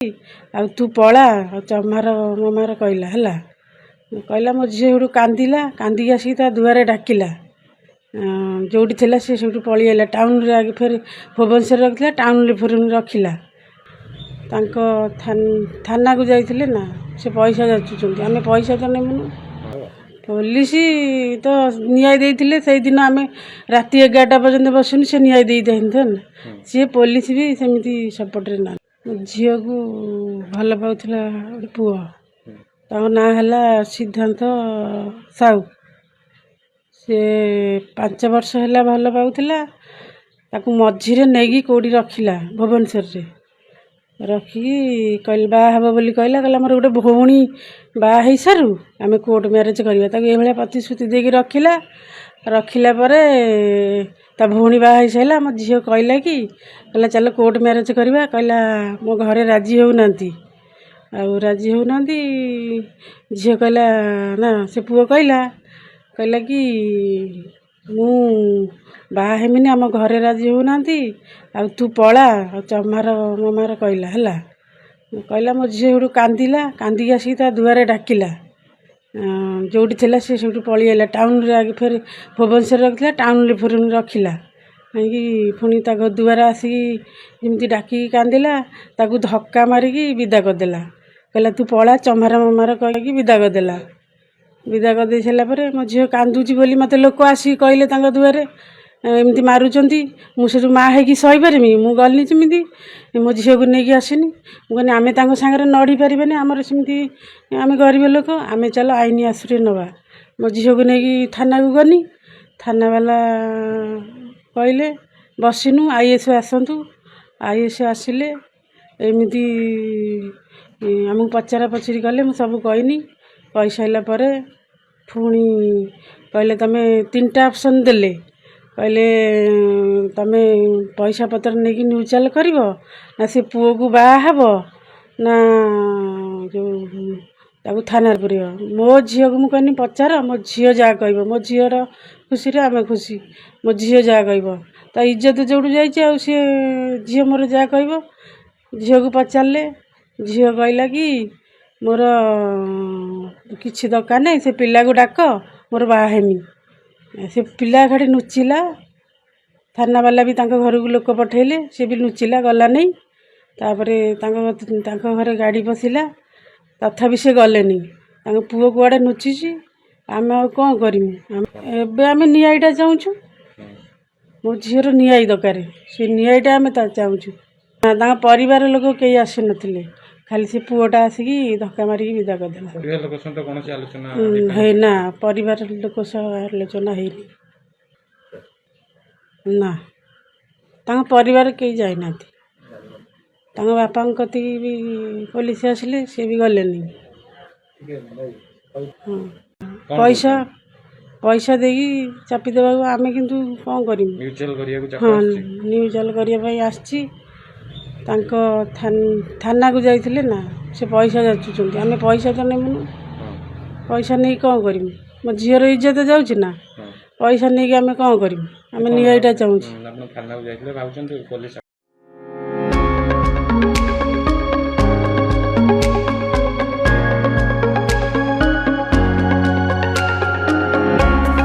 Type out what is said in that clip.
ଆଉ ତୁ ପଳା ଆଉ ଚମାର ମମାର କହିଲା ହେଲା। କହିଲା ମୋ ଝିଅ ସେଠୁ କାନ୍ଦିଲା, କାନ୍ଦିକି ଆସିକି ତା ଦୁଆରେ ଡାକିଲା। ଯେଉଁଠି ଥିଲା ସେ ସେଠୁ ପଳେଇଆଇଲା ଟାଉନରେ, ଆଗେ ଫେର ଭୁବନେଶ୍ୱରରେ ରଖିଥିଲା, ଟାଉନରେ ଫେର ରଖିଲା। ତାଙ୍କ ଥାନାକୁ ଯାଇଥିଲେ ନା, ସେ ପଇସା ଯାଚୁଛନ୍ତି, ଆମେ ପଇସା ତ ନେବୁନୁ। ପୋଲିସ ତ ନ୍ୟାୟ ଦେଇଥିଲେ, ସେଇଦିନ ଆମେ ରାତି 11ଟା ପର୍ଯ୍ୟନ୍ତ ବସୁନି, ସେ ନ୍ୟାୟ ଦେଇଥାନ୍ତେ ନା। ସିଏ ପୋଲିସ ବି ସେମିତି ସପୋର୍ଟରେ ନା। ଝିଅକୁ ଭଲ ପାଉଥିଲା ଗୋଟେ ପୁଅ, ତାଙ୍କ ନାଁ ହେଲା ସିଦ୍ଧାନ୍ତ ସାହୁ। ସେ 5 ବର୍ଷ ହେଲା ଭଲ ପାଉଥିଲା, ତାକୁ ମଝିରେ ନେଇକି କେଉଁଠି ରଖିଲା ଭୁବନେଶ୍ୱରରେ। ରଖିକି କହିଲେ ବାହା ହେବ ବୋଲି କହିଲା ମୋର ଗୋଟେ ଭଉଣୀ ବାହା ହେଇସାରୁ ଆମେ କୋର୍ଟ ମ୍ୟାରେଜ କରିବା। ତାକୁ ଏଇଭଳିଆ ପ୍ରତିଶ୍ରୁତି ଦେଇକି ରଖିଲା ପରେ ତା ଭଉଣୀ ବାହା ହେଇସାରିଲା। ଆମ ଝିଅ କହିଲା ଚାଲ କୋର୍ଟ ମ୍ୟାରେଜ କରିବା। କହିଲା ମୋ ଘରେ ରାଜି ହେଉନାହାନ୍ତି। ଆଉ ରାଜି ହେଉନାହାନ୍ତି, ଝିଅ କହିଲା ନା, ସେ ପୁଅ କହିଲା କି ମୁଁ ବାହା ହେମିନି, ଆମ ଘରେ ରାଜି ହେଉନାହାନ୍ତି, ଆଉ ତୁ ପଳା ଆଉ ଚମାର ମମାର କହିଲା ହେଲା। କହିଲା ମୋ ଝିଅ ସେଠୁ କାନ୍ଦିଲା, କାନ୍ଦିକି ଆସିକି ତା ଦୁଆରେ ଡାକିଲା। ଯେଉଁଠି ଥିଲା ସେ ସେଠୁ ପଳେଇଆଇଲା ଟାଉନରେ, ଆଗେ ଫେର ଭୁବନେଶ୍ୱରରେ ରଖିଥିଲା, ଟାଉନରେ ଫେର ରଖିଲା। କାହିଁକି ପୁଣି ତା ଦୁଆରେ ଆସିକି ଯେମିତି ଡାକିକି କାନ୍ଦିଲା, ତାକୁ ଧକ୍କା ମାରିକି ବିଦା କରିଦେଲା। କହିଲା ତୁ ପଳା ଚମାର ମମାର କହିକି ବିଦା କରିଦେଲା। ବିଦା କରିଦେଇ ସାରିଲା ପରେ ମୋ ଝିଅ କାନ୍ଦୁଛି ବୋଲି ମୋତେ ଲୋକ ଆସିକି କହିଲେ ତାଙ୍କ ଦୁଆରେ ଏମିତି ମାରୁଛନ୍ତି। ମୁଁ ସେଠୁ ମା ହେଇକି ସହିପାରିମି? ମୁଁ ଗଲି ଯେମିତି ମୋ ଝିଅକୁ ନେଇକି ଆସିନି। ମୁଁ କହିନି ଆମେ ତାଙ୍କ ସାଙ୍ଗରେ ନଢ଼ି ପାରିବାନି, ଆମର ସେମିତି ଆମେ ଗରିବ ଲୋକ, ଆମେ ଚାଲ ଆଇନ ଆଶ୍ରୟ ନେବା। ମୋ ଝିଅକୁ ନେଇକି ଥାନାକୁ ଗନି, ଥାନାବାଲା କହିଲେ ବସିନୁ, IAS ଆସନ୍ତୁ। IAS ଆସିଲେ, ଏମିତି ଆମକୁ ପଚରା ପଚରି କଲେ, ମୁଁ ସବୁ କହିନି। କହିସାରିଲା ପରେ ପୁଣି କହିଲେ ତମେ 3ଟା ଅପସନ୍ ଦେଲେ। କହିଲେ ତମେ ପଇସା ପତ୍ର ନେଇକି ନ୍ୟୁଟ୍ରାଲ କରିବ, ନା ସେ ପୁଅକୁ ବାହା ହେବ, ନା ତାକୁ ଥାନାରେ ପୁରେଇବ। ମୋ ଝିଅକୁ ମୁଁ କହିନି ପଚାର, ମୋ ଝିଅ ଯାହା କହିବ, ମୋ ଝିଅର ଖୁସିରେ ଆମେ ଖୁସି। ମୋ ଝିଅ ଯାହା କହିବ, ତା ଇଜ୍ଜତ ଯେଉଁଠୁ ଯାଇଛି, ଆଉ ସିଏ ଝିଅ ମୋର ଯାହା କହିବ। ଝିଅକୁ ପଚାରିଲେ, ଝିଅ କହିଲା କି ମୋର କିଛି ଦରକାର ନାହିଁ, ସେ ପିଲାକୁ ଡାକ, ମୋର ବାହା ହେମି। ସେ ପିଲା ଖାଲି ନୁଚିଲା। ଥାନାବାଲା ବି ତାଙ୍କ ଘରକୁ ଲୋକ ପଠେଇଲେ, ସେ ବି ଲୁଚିଲା, ଗଲା ନାହିଁ। ତାପରେ ତାଙ୍କ ଘରେ ଗାଡ଼ି ପଶିଲା, ତଥାପି ସେ ଗଲେନି। ତାଙ୍କ ପୁଅ କୁଆଡ଼େ ନୁଚିଛି, ଆମେ ଆଉ କ'ଣ କରିମୁ? ଏବେ ଆମେ ନ୍ୟାୟଟା ଚାହୁଁଛୁ, ମୋ ଝିଅର ନ୍ୟାୟ ଦରକାର, ସେ ନ୍ୟାୟଟା ଆମେ ଚାହୁଁଛୁ। ତାଙ୍କ ପରିବାର ଲୋକ କେହି ଆସିନଥିଲେ, ଖାଲି ସେ ପୁଅଟା ଆସିକି ଧକ୍କା ମାରିକି ବିଦା କରିଦେଲା। ହେଇନା, ପରିବାର ଲୋକ ସହ ଆଲୋଚନା ହେଇନି ନା, ତାଙ୍କ ପରିବାର କେହି ଯାଇନାହାନ୍ତି। ତାଙ୍କ ବାପାଙ୍କ କତିକି ବି ପୋଲିସ ଆସିଲେ, ସେ ବି ଗଲେନି। ପଇସା ଦେଇକି ଚାପି ଦେବାକୁ ଆମେ କିନ୍ତୁ କ'ଣ କରିବୁ? ହଁ, ନ୍ୟୁଟ୍ରାଲ କରିବା ପାଇଁ ଆସିଛି। ତାଙ୍କ ଥାନାକୁ ଯାଇଥିଲେ ନା, ସେ ପଇସା ଯାଚୁଛନ୍ତି, ଆମେ ପଇସା ତ ନେବୁନୁ। ପଇସା ନେଇକି କ'ଣ କରିବୁ? ମୋ ଝିଅର ଇଜ୍ଜତ ଯାଉଛି ନା, ପଇସା ନେଇକି ଆମେ କ'ଣ କରିବୁ? ଆମେ ନ୍ୟାୟଟା ଚାହୁଁଛୁ।